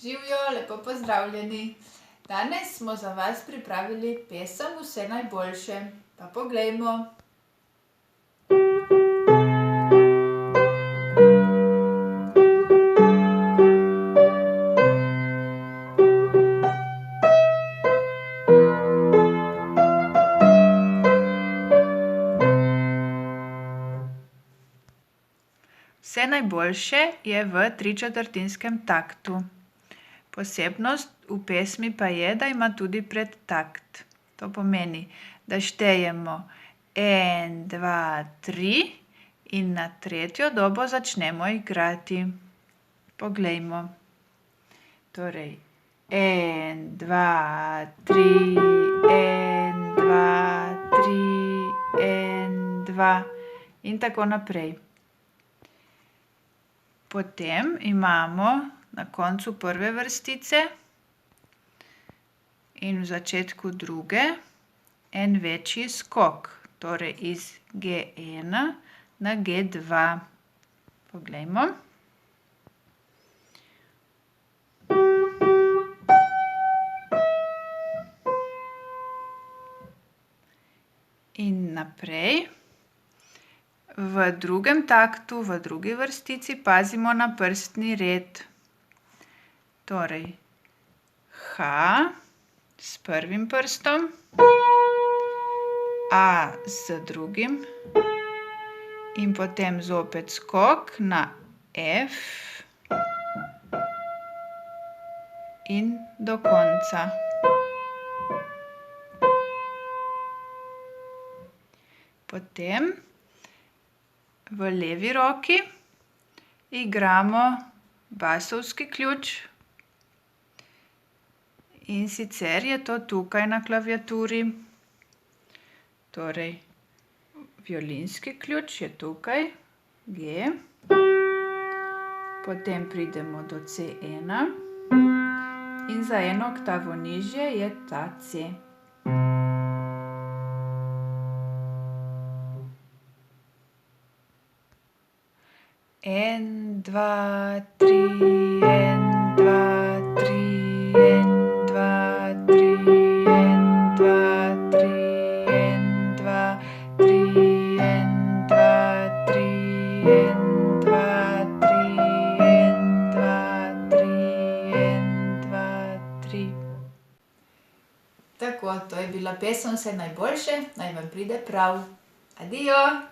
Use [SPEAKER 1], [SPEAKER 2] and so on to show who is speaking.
[SPEAKER 1] Živjo, lepo pozdravljeni. Danes smo za vas pripravili pesem Vse najboljše. Pa poglejmo. Vse najboljše je v tričetrtinskem taktu. Posebnost v pesmi pa je, da ima tudi predtakt. To pomeni, da štejemo 1, 2, 3 in na tretjo dobo začnemo igrati. Poglejmo. Torej 1, 2, 3, 1, 2, 3, 1, 2 in tako naprej. Potem imamo na koncu prve vrstice in v začetku druge en večji skok, torej iz G1 na G2. Poglejmo. In naprej. V drugem taktu, v drugi vrstici pazimo na prstni red. Torej H s prvim prstom, A z drugim in potem zopet skok na F in do konca. Potem v levi roki igramo basovski ključ, in sicer je to tukaj na klaviaturi. Torej, violinski ključ je tukaj, G, potem pridemo do C1 in za eno oktavo nižje je ta C. En, dva, tri, en, dva, tri, en, dva, tri, en, dva, tri, en, dva, tri, en, dva, tri, en, dva, tri, en, dva, tri, en, dva, tri. Tako, to je bila pesem Vse najboljše, naj vam pride prav. Adijo!